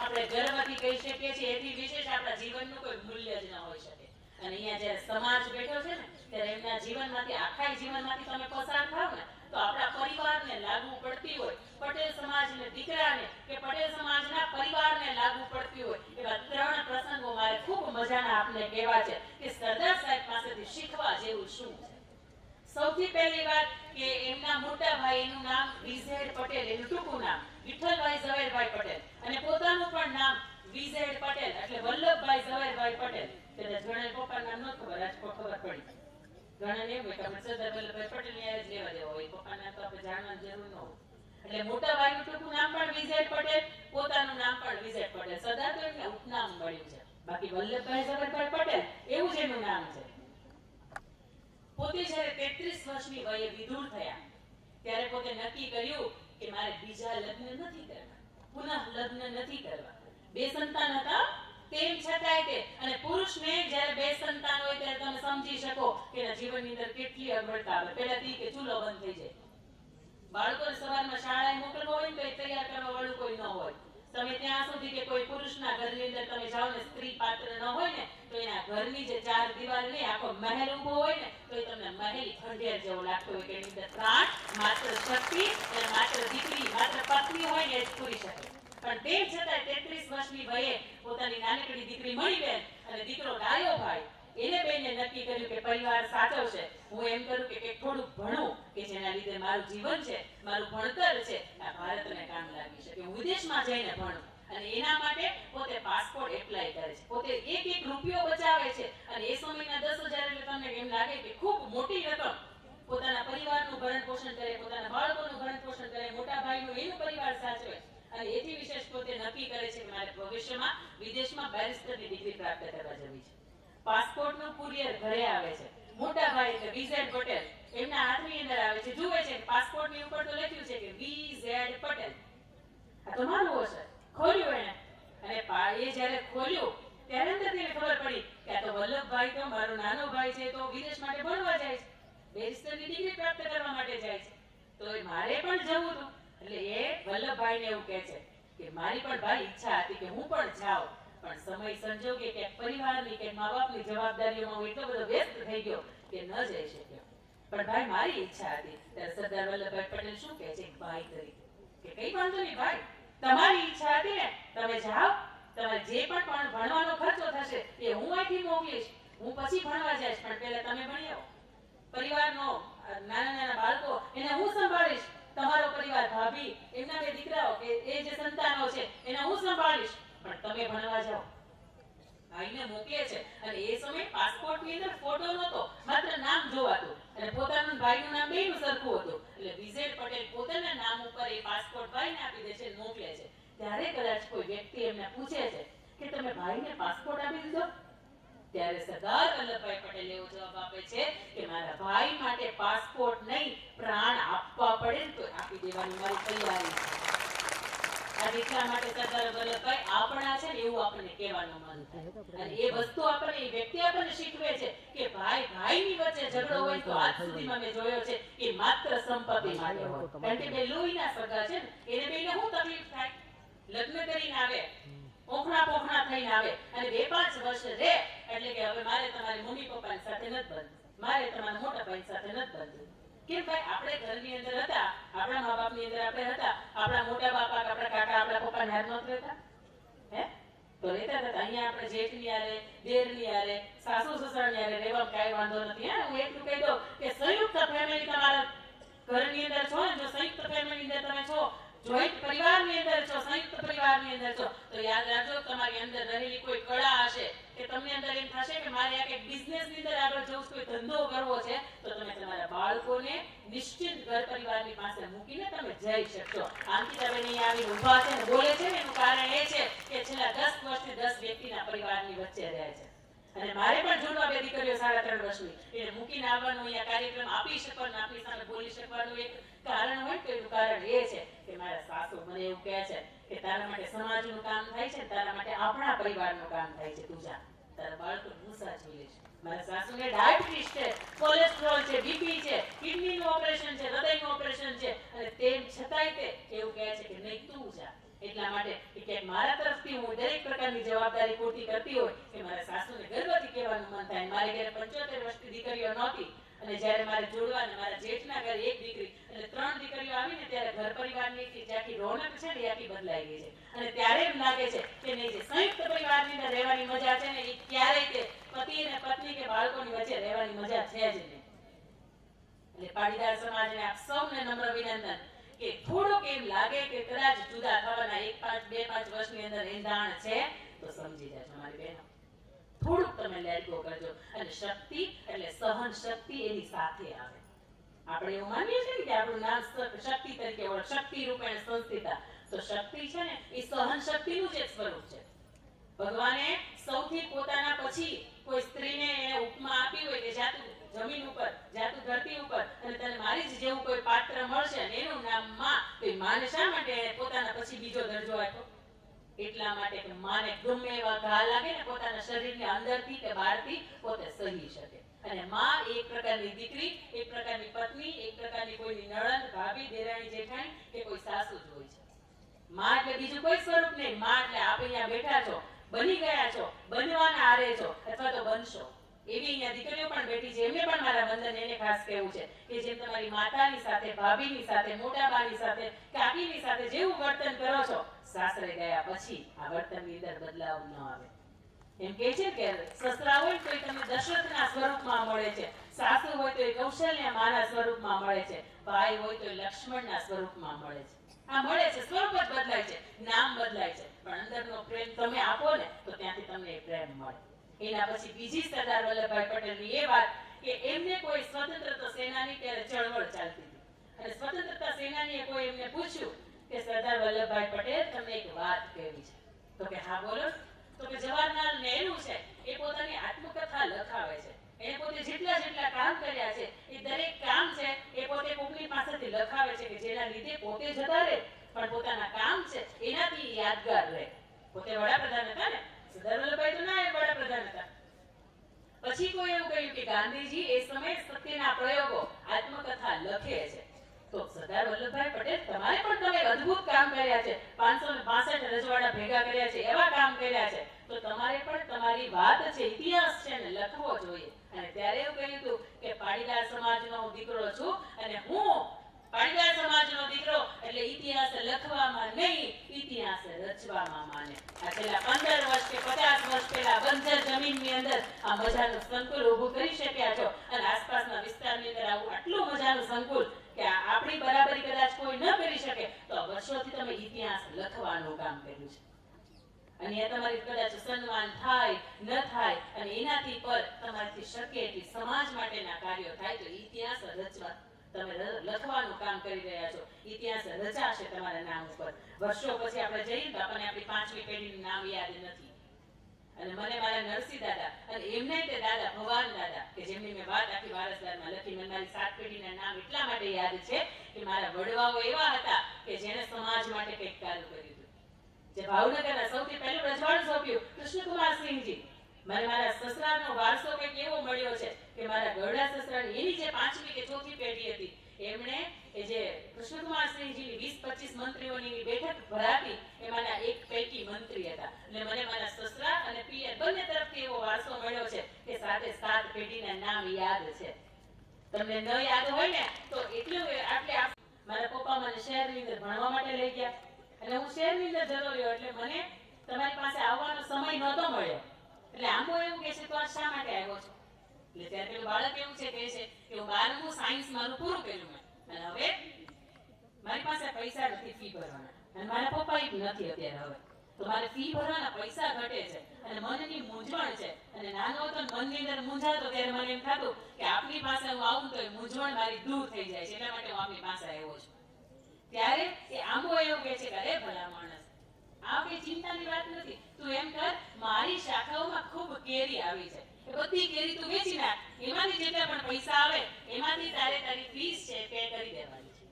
આપણે ગર્વથી કહી શકીએ છીએ એથી વિશેષ આપણા જીવનનું કોઈ મૂલ્ય જ ન હોઈ શકે. અને અહીંયા જ્યારે સમાજ બેઠો છે ને ત્યારે એમના જીવનમાંથી આખા જીવનમાંથી તમે પસાર થાવ ને તો આપણા પરિવારને લાગુ પડતી હોય, પટેલ સમાજને દીકરાને કે પટેલ સમાજના પરિવારને લાગુ પડતી હોય એવા 3 પ્રસંગો મારે ખૂબ મજાના આપને કહેવા છે કે સરદાર સાહેબ પાસેથી શીખવા જેવું શું છે. સૌથી પહેલી વાત કે એમના મોટા ભાઈ, એનું નામ વિઝેડ પટેલ, એનું ટૂંકું નામ વિઠ્ઠલભાઈ ઝવેરભાઈ પટેલ, અને પોતાનું પણ નામ વિઝેડ પટેલ એટલે વલ્લભભાઈ ઝવેરભાઈ પટેલ. કદાચ ઘણા પપ્પાનું નામ ન ખબર, આજ ખબર પડી. ઘણાને એમ હોય કે સરદાર વલ્લભભાઈ પટેલ ને જ લેવા દેવા હોય, પપ્પાના તો આપણે જાણવાની જરૂર ન હોય. એટલે મોટા ભાઈનું ટૂંકું નામ પણ વિઝેડ પટેલ, પોતાનું નામ પણ વિઝેડ પટેલ. સરદાર તો એમને ઉપનામ મળ્યું છે, બાકી વલ્લભભાઈ ઝવેરભાઈ પટેલ એવું જ એનું નામ છે. પોતે જ્યારે 33 વર્ષની વયે વિધુર થયા ત્યારે પોતે નક્કી કર્યું કે મારે બીજા લગ્ન નથી કરવા, પુનઃ લગ્ન નથી કરવા. 2 સંતાન હતા તેમ છતાંય તે, અને પુરુષને જ્યારે 2 સંતાન હોય ત્યારે તમે સમજી શકો કે એના જીવનની અંદર કેટલી અગવડતા આવે. પહેલાથી કે ચૂલો બંધ થઈ જાય, બાળકોને સવારમાં શાળાએ મોકલવા હોય ને તો એ તૈયાર કરવા વાળું કોઈ ન હોય. તમે ત્યાં સુધી કે કોઈ પુરુષના ઘરની અંદર તમે જાઓ ને સ્ત્રી પાત્ર ન હોય ને તો એના ઘરની જે 4 દિવાલ ને આખો મહેલ ઊભો હોય ને તો એ તમને મહેલ ખંડેર જેવો લાગતો હોય કે એની અંદર પ્રાણ, માત્ર શક્તિ અને માત્ર દીકરી, માત્ર પત્ની હોય ને એ જ પૂરી શકે. પણ તેમ છતાં 33 વર્ષની વયે પોતાની નાનકડી દીકરી મણીબેન અને દીકરો ડાયોભાઈ, એને બેને નક્કી કર્યું કે પરિવાર સાચવશે. હું એમ કરું કે થોડુંક ભણું કે જેના લીધે મારું જીવન છે, મારું ભણતર છે આ ભારતને કામ લાગી શકે, હું વિદેશમાં જઈને ભણું. અને એના માટે પોતે પાસપોર્ટ એપ્લાય કરે છે, પોતે એક રૂપિયો બચાવે છે. અને એ સમયના 10,000 એટલે તમને એમ લાગે કે ખૂબ મોટી રકમ. પોતાના પરિવારનું ભરણ પોષણ કરે, પોતાના બાળકોનું ભરણ પોષણ કરે, મોટા ભાઈનું એનું પરિવાર સાચવે. અને એથી વિશેષ પોતે નક્કી કરે છે કે મારે ભવિષ્યમાં વિદેશમાં બેરિસ્ટરની ડિગ્રી પ્રાપ્ત કરવા જવી છે. પાસપોર્ટનું કુરિયર ઘરે આવે છે. મોટા ભાઈ એટલે વિઝેડ પટેલ એમના હાથની અંદર આવે છે, જુએ છે કે પાસપોર્ટની ઉપર તો લખ્યું છે કે વિઝેડ પટેલ, આ તો મારું હશે. ખોલ્યું એને, અને એ જ્યારે ખોલ્યું ત્યારે અંદરથી ખબર પડી કે આ તો વલ્લભભાઈ તો મારો નાનો ભાઈ છે, તો વિદેશ માટે ભણવા જાય છે, બેરિસ્ટરની ડિગ્રી પ્રાપ્ત કરવા માટે જાય છે, તો મારે પણ જવું હતું. એટલે એ વલ્લભભાઈને એવું કહે છે કે મારી પણ ભાઈ ઈચ્છા હતી કે હું પણ જાઉં, પણ સમય સંજોગે કે પરિવારની કે મા બાપની જવાબદારીઓમાં હું એટલો બધો વ્યસ્ત થઈ ગયો કે ન જઈ શક્યો. પણ ભાઈ મારી ઈચ્છા હતી. ત્યારે સરદાર વલ્લભભાઈ પટેલ શું કહે છે ભાઈ તરીકે કે કઈ વાંધો નહીં ભાઈ, તમારી ઈચ્છા હતી ને તમે જાઓ, તમારે જે પણ ભણવાનો ખર્ચો થશે એ હું અહીંથી મોકલીશ, હું પછી ભણવા જઈશ, પણ પહેલા તમે ભણી આવો. પરિવારનો નાના બાળકો એને હું સંભાળીશ, તમારો પરિવાર, ભાભી, એમના 2 દીકરાઓ કે એ જે સંતાનો છે એને હું સંભાળીશ, પણ તમે ભણવા જાઓ. ભાઈને મોકલે છે. અને એ સમયે પાસપોર્ટની અંદર ફોટો નહોતો, માત્ર નામ જોવાતું, અને પોતાનું ભાઈનું નામ બેયનું સરખું હતું. એટલે વિઝેડ પટેલ પોતાના નામ ઉપર એ પાસપોર્ટ ભાઈને આપી દે છે, મોકલે છે. ત્યારે કદાચ કોઈ વ્યક્તિ એમને પૂછે છે કે તમે ભાઈને પાસપોર્ટ આપી દીધો? ત્યારે સરદાર વલ્લભભાઈ પટેલ એવો જવાબ આપે છે કે મારા ભાઈ માટે પાસપોર્ટ નહીં, પ્રાણ આપવા પડે ને તો આપી દેવાની મારી તૈયારી છે. અને એટલા માટે સરદાર વલ્લભભાઈ આપણા છે ને એવું આપણને કહેવાનું મન થાય. અને એ વસ્તુ આપણને, એ વ્યક્તિ આપણને શીખવે છે કે ભાઈ ભાઈની વચ્ચે ઝઘડો હોય તો આજ સુધીમાં મેં જોયો છે કે માત્ર સંપત્તિ માટે હોય. કારણ કે 2 લોહીના સગા છે ને, એને બેને શું તકલીફ થાય? લગ્ન કરીને આવે, પોખણા થઈને આવે, અને 2-5 વર્ષ રહે એટલે કે હવે મારે તમારી મમ્મી પપ્પાની સાથે નથી બનવું, મારે તમારા મોટા ભાઈ સાથે નથી બનવું. કેમ ભાઈ? આપણે ઘરની અંદર હતા, આપણા મા બાપની અંદર આપણે હતા, આપણા મોટા બાપા, આપણા કાકા, આપણા પપ્પા હાર નહોતા રહેતા, હે તો રહેતા હતા. અહીંયા આપણે જેઠની આરે, દેરની આરે, સાસુ સસરાની આરે રહેવા કાંઈ વાંધો નથી. હે હું એટલું કહી દઉં કે સંયુક્ત ફેમિલી તમારા ઘરની અંદર છો ને, જો સંયુક્ત ફેમિલી અંદર તમે છો, જોઈન્ટ પરિવારની અંદર છો, સંયુક્ત પરિવારની અંદર છો, તો યાદ રાખજો તમારી અંદર રહેલી કોઈ કળા હશે કે તમને અંદર એમ થશે કે મારે આ કંઈક બિઝનેસની અંદર આગળ જવું, કોઈ ધંધો કરવો છે, તો તમે તમારા બાળકોને નિશ્ચિત ઘર પરિવારની પાસે મૂકીને તમે જઈ શકશો. અંકિતાબેન અહીંયા આવી ઊભા છે ને બોલે છે ને, એનું કારણ એ છે કે છેલ્લા 10 વર્ષથી 10 વ્યક્તિના પરિવારની વચ્ચે રહે છે. અને મારે પણ જૂનવા 2 દીકરીઓ 3.5 વર્ષની, એને મૂકીને આવવાનું, અહીંયા કાર્યક્રમ આપી શકવાનું, આપણી સામે બોલી શકવાનું એક કારણ હોય તો એનું કારણ એ છે કે મારા સાસુ મને એવું કહે છે કે તારા માટે સમાજનું કામ થાય છે, તારા માટે આપણા પરિવારનું કામ થાય છે, તું જા, તારા બાળકો હું સાચવી લઈશ. મારા સાસુને ડાયાબિટીસ છે, કોલેસ્ટ્રોલ છે, બીપી છે, કિડનીનું ઓપરેશન છે, હૃદયનું ઓપરેશન છે, અને તેમ છતાંય તે એવું કહે છે કે નહીં તું જા. એટલા માટે કે મારા તરફથી હું દરેક પ્રકારની જવાબદારી પૂર્તિ કરતી હોય કે મારા સાસુને ગર્વથી કહેવાનું મન થાય. મારે ઘરે 75 વર્ષની દીકરીઓ નહોતી અને જ્યારે મારે જોડવા ને મારા જેઠના ઘરે એક દીકરી એટલે 3 દીકરીઓ આવીને ત્યારે ઘર પરિવારની જે આખી રોનક છે ને એ આખી બદલાઈ ગઈ છે. અને ત્યારે એમ લાગે છે કે નહીં, જે સંયુક્ત પરિવારની અંદર રહેવાની મજા છે ને એ ક્યારેય તે પતિ અને પત્ની કે બાળકોની વચ્ચે રહેવાની મજા છે જ નહીં. એટલે પાટીદાર સમાજને આપ સૌને નમ્ર વિનંદન કે થોડુંક એમ લાગે કે કદાચ જુદા થવાના 2-5 વર્ષની અંદર એંધાણ છે તો સમજી જાજો મારી બહેનો. થોડુંક તમે લેટ ગો કરજો. અને શક્તિ એટલે સહન શક્તિ એની સાથે આવે. આપણે એવું માનીએ છીએ કે આપણું નામ શક્તિ તરીકે ઓળખ, શક્તિ રૂપેણ સંસ્થિતા. તો શક્તિ છે ને એ સહન શક્તિનું જ એક સ્વરૂપ છે. ભગવાને સૌથી પોતાના પછી કોઈ સ્ત્રીને એને ઉપમા આપી હોય કે જાતું જમીન ઉપર, જાતું ધરતી ઉપર અને તને મારી જ જેવું કોઈ પાત્ર મળશે અને એનું નામ માં, તો એ માને શા માટે પોતાના પછી બીજો દરજ્જો આપ્યો? એટલા માટે કે માને ગમે એવા ઘા લાગે ને પોતાના શરીરની અંદરથી કે બહારથી પોતે સહી શકે. અને માં એક પ્રકારની દીકરી, એક પ્રકારની પત્ની, એક પ્રકારની કોઈની નણંદ, ભાભી, દેરાણી, જેઠાણી કે કોઈ સાસુ જ હોય છે. માં એટલે બીજું કોઈ સ્વરૂપ નહીં. માં એટલે આપ અહીંયા બેઠા છો, બની ગયા છો, બનવાના આરે છો અથવા તો બનશો. એવી અહીંયા દીકરીઓ પણ બેઠી છે, એમને પણ મારા વંદન એને ખાસ કહેવું છે કે જેમ તમારી માતાની સાથે, ભાભીની સાથે, મોટા બાની સાથે, કાકીની સાથે જેવું વર્તન કરો છો, સાસરે ગયા પછી આ વર્તનની અંદર બદલાવ ન આવે. એમ કે છે કે સસરા હોય તો તમને દશરથના સ્વરૂપમાં મળે છે, સાસુ હોય તો એ કૌશલ્યા માના સ્વરૂપમાં મળે છે, ભાઈ હોય તો લક્ષ્મણના સ્વરૂપમાં મળે છે. આ મળે છે, સ્વરૂપ જ બદલાય છે, નામ બદલાય છે, પણ અંદરનો પ્રેમ તમે આપો ને તો ત્યાંથી તમને એ પ્રેમ મળે. એના પછી બીજી સરદાર વલ્લભભાઈ પટેલની એ વાત કે એમને કોઈ સ્વતંત્રતા સેનાની ત્યારે ચળવળ ચાલતી હતી અને સ્વતંત્રતા સેનાનીએ કોઈ એમને પૂછ્યું કે સરદાર વલ્લભભાઈ પટેલ તમને એક વાત કહેવી છે. તો કે હા બોલો. તો કે જવાહરલાલ નહેરુ છે એ પોતાની આત્મકથા લખાવે છે. એને પોતે જેટલા કામ કર્યા છે એ દરેક કામ છે એ પોતે કોકની પાસેથી લખાવે છે કે જેના લીધે પોતે જતા રહે પણ પોતાના કામ છે એનાથી યાદગાર રહે. પોતે વડાપ્રધાન હતા ને, સરદાર વલ્લભભાઈ તો ના વડાપ્રધાન હતા. પછી કોઈ એવું કહ્યું કે ગાંધીજી એ સમયે સત્યના પ્રયોગો આત્મકથા લખે છે. તો સરદાર વલ્લભભાઈ પટેલ તમારે પણ તમે અદ્ભુત કામ કર્યા છે, 562 રજવાડા ભેગા કર્યા છે, એવા કામ કર્યા છે, તો તમારે પણ તમારી વાત છે, ઇતિહાસ છે ને લખવો જોઈએ. અને ત્યારે એવું કહ્યું હતું કે પાટીદાર સમાજનો હું દીકરો છું અને હું પાટીદાર સમાજનો દીકરો એટલે ઇતિહાસ લખવામાં નહીં, ઇતિહાસ રચવામાં માને. આ છેલ્લા 15 વર્ષ કે 50 વર્ષ પહેલા બંજર જમીનની અંદર આ મજાનું સંકુલ ઊભું કરી શક્યા છો અને આસપાસના વિસ્તારની અંદર આવું આટલું મજાનું સંકુલ કે આપણી બરાબરી કદાચ કોઈ ન કરી શકે તો વર્ષોથી તમે ઇતિહાસ લખવાનું કામ કર્યું છે. અને એ તમારી કદાચ સન્માન થાય ન થાય અને એનાથી પર તમારાથી શક્ય એટલી સમાજ માટેના કાર્યો થાય તો ઇતિહાસ રચવા તમે લખવાનું કામ કરી રહ્યા છો. ઇતિહાસ રચાશે તમારા નામ ઉપર. વર્ષો પછી આપણે જઈએ તો આપણને આપણી 5મી પેઢીનું નામ યાદ નથી. અને મને મારા નરસિંહ દાદા અને એમને તે દાદા ભવાન દાદા કે જેમની મેં વાત આખી વારસદારમાં લખી, મને મારી 7 પેઢીના નામ એટલા માટે યાદ છે કે મારા વડવાઓ એવા હતા કે જેને સમાજ માટે કંઈક કાર્ય કર્યું હતું. જે ભાવનગરના સૌથી પહેલું રજવાડું સોંપ્યું કૃષ્ણકુમારસિંહજી. મને મારા સસરાનો વારસો કંઈક એવો મળ્યો છે કે મારા ગરડા સસરાની એની જે 5મી કે 4થી પેઢી હતી એમણે એ જે કૃષ્ણકુમારસિંહજીની 20-25 મંત્રીઓની બેઠક ભરાતી એમાંના એક પૈકી મંત્રી હતા. એટલે મને મારા સસરા અને પિયર બંને તરફથી એવો વારસો મળ્યો છે કે સાથે 7 પેઢીના નામ યાદ છે. તમને ન યાદ હોય ને તો એટલું આટલે મારા પપ્પા મને શહેરની અંદર ભણવા માટે લઈ ગયા અને હું શહેરની અંદર જતો રહ્યો એટલે મને તમારી પાસે આવવાનો સમય નહોતો મળ્યો. એટલે આંબો એવું કહે છે તો આ શા માટે આવ્યો છો? એટલે ત્યારે પેલું બાળક એવું છે કહે છે કે હું 12મું સાયન્સ મારું પૂરું કર્યું મેં અને હવે મારી પાસે પૈસા નથી ફી ભરવાના અને મારા પપ્પા એ નથી અત્યારે. હવે તો મારે ફી ભરવાના પૈસા ઘટે છે અને મનની મૂંઝવણ છે. અને નાનો હતો મનની અંદર મૂંઝાતો ત્યારે મને એમ થતું કે આપની પાસે હું આવું તો એ મૂંઝવણ મારી દૂર થઈ જાય છે, એટલા માટે હું આપની પાસે આવ્યો છું. ત્યારે એ આંબો એવું કહે છે કે અરે ભલા માણસ, આ કઈ ચિંતાની વાત નથી. તું એમ કર, મારી શાખાઓમાં ખૂબ કેરી આવી છે, એ બધી કેરી તું વેચી નાખ, એમાંથી જેટલા પણ પૈસા આવે એમાંથી તારે તારી ફીસ છે પે કરી દેવાની છે.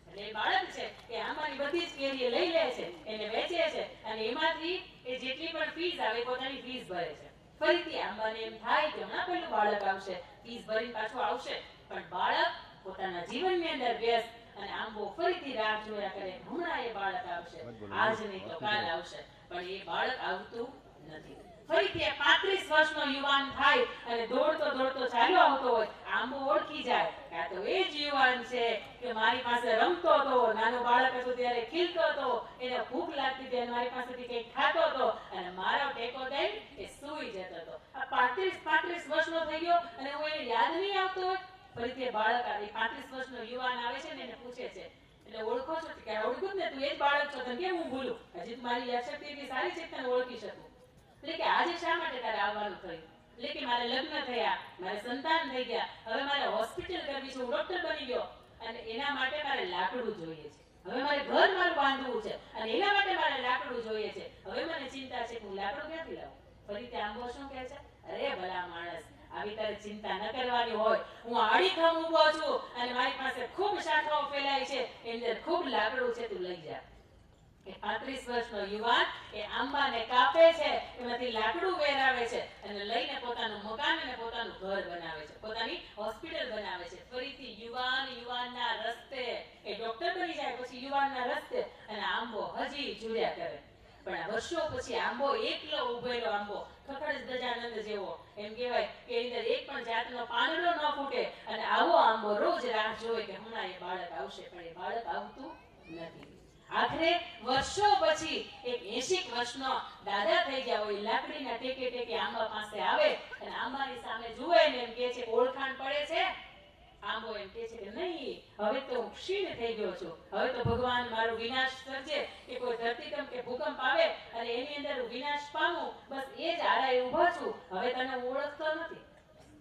એટલે એ બાળક છે એ આંબાની બધી જ કેરી લઈ લે છે, એને વેચે છે અને એમાંથી એ જેટલી પણ ફીસ આવે પોતાની ફીસ ભરે છે. ફરીથી આંબાને એમ થાય કે હમણાં પેલું બાળક આવશે, ફીસ ભરીને પાછું આવશે, પણ બાળક પોતાના જીવનની અંદર વ્યસ્ત અને આંબો ફરીથી રાહ જોયા કરે, હમણાં એ બાળક આવશે, આજ નહીં તો કાલ આવશે, પણ એ બાળક આવતું નથી. ફરીથી 35 વર્ષનો યુવાન થાય અને દોડતો દોડતો ચાલ્યો આવતો હોય, આંબો ઓળખી જાય કે આ તો એ જ યુવાન છે કે મારી પાસે રમતો હતો, નાનો બાળક હતો ત્યારે ખીલતો હતો, એને ભૂખ લાગતી હતી અને મારી પાસેથી કંઈક ખાતો હતો અને મારો ટેકો દઈ એ સૂઈ જતો હતો. આ 35 વર્ષનો થઈ ગયો અને હું એને યાદ નહીં આવતો હોય. ફરીથી એ બાળક આવે, 35 વર્ષનો યુવાન આવે છે ને એને પૂછે છે, એટલે ઓળખો છો કે ઓળખું ને, તું એ જ બાળક છો, તને કેમ હું ભૂલું, હજી મારી યાદશક્તિ એટલી સારી છે કે તને ઓળખી શકું. એટલે કે આજે શા માટે તારે આવવાનું થયું? એટલે કે મારે લગ્ન થયા, મારે સંતાન થઈ ગયા, હવે મારે હોસ્પિટલ કરવી છે, હું ડોક્ટર બની ગયો અને એના માટે મારે લાકડું જોઈએ છે, હવે મારે ઘર મારું બાંધવું છે અને એના માટે મારે લાકડું જોઈએ છે, હવે મને ચિંતા છે કે હું લાકડું ક્યાંથી લાવું? ફરીથી આંબો શું કહે છે, અરે ભલા માણસ, આવી તારે ચિંતા ન કરવાની હોય, હું આડીખમ ઊભો છું અને મારી પાસે ખૂબ શાખાઓ ફેલાઈ છે, એની અંદર ખૂબ લાકડું છે, તું લઈ જા. 35 વર્ષનો યુવાન એ આંબાને કાપે છે, એમાંથી લાકડું વેરાવે છે અને લઈને પોતાનું મકાન અને પોતાનું ઘર બનાવે છે, પોતાની હોસ્પિટલ બનાવે છે. ફરીથી યુવાનના રસ્તે એ ડોક્ટર બની જાય, પછી યુવાનના રસ્તે અને આંબો હજી જુર્યા કરે. પણ આ વર્ષો પછી આંબો એકલો ઉભેલો આંબો, ખખડ ગજાનંદ જેવો, એમ કહેવાય કે એની અંદર એક પણ જાતનો પાંદડો ન ફૂટે અને આવો આંબો રોજ રાહ જોવે કે હમણાં એ બાળક આવશે, પણ એ બાળક આવતું નથી. આખરે વર્ષો પછી એક 80 વર્ષનો દાદા થઈ ગયા હોય, લાકડીના ટેકે ટેકે આંબા પાસે આવે અને આંબાની સામે જુએ ને એમ કહે છે, ઓળખાણ પડે છે? આંબો એમ કહે છે કે નહીં, હવે તો હું ક્ષીણ થઈ ગયો છું, હવે તો ભગવાન મારો વિનાશ સર્જે કે કોઈ ધરતીકંપ કે ભૂકંપ આવે અને એની અંદર હું વિનાશ પામું, બસ એ જ આડાએ ઊભા છું, હવે તને હું ઓળખતો નથી.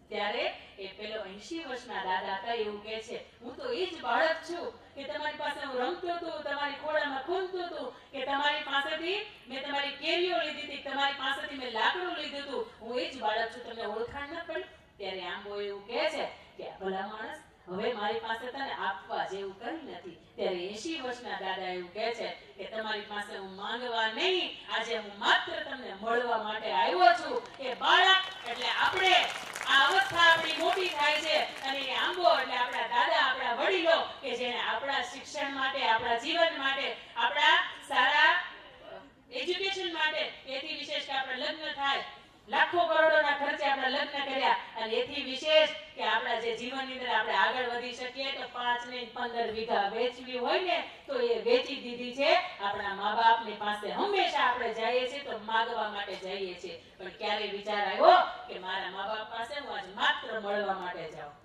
ત્યારે એ પેલો 80 વર્ષના દાદા હતા એવું કહે છે, હું તો એ જ બાળક છું કે તમારી પાસે હું રમતો હતો, તમારી ખોળામાં ખૂંદતો હતો, કે તમારી પાસેથી મેં તમારી કેરીઓ લીધી હતી, તમારી પાસેથી મેં લાકડું લીધું હતું, હું એ જ બાળક છું, તમને ઓળખાણ ન પડી? ત્યારે આંબો એવું કહે છે કે ભલા માણસ, હવે મારી પાસે તને આપવા જેવું કંઈ નથી. ત્યારે 80 વર્ષના દાદા એવું કહે છે કે તમારી પાસે હું માંગવા નહીં, આજે હું માત્ર તમને મળવા માટે આવ્યો છું. એ બાળક એટલે આપણે, આ અવસ્થા આપણી મોટી થાય છે અને એ આંબો એટલે આપણા દાદા, આપણા વડીલો કે જેને આપણા શિક્ષણ માટે, આપણા જીવન માટે, આપણા સારા એજ્યુકેશન માટે, એથી વિશેષ કે આપણા લગ્ન થાય, લાખો કરોડોના ખર્ચે આપણા લગ્ન કર્યા અને એથી વિશેષ કે આપણા જે જીવનની અંદર આપણે આગળ વધી શકીએ તો 5 ને 15 વીઘા વેચવી હોય ને તો એ વેચી દીધી છે. આપણા મા બાપની પાસે હંમેશા આપણે જઈએ છીએ તો માગવા માટે જઈએ છીએ, પણ ક્યારે વિચાર આવ્યો કે મારા મા બાપ પાસે હું આજ માત્ર મળવા માટે જાઉં?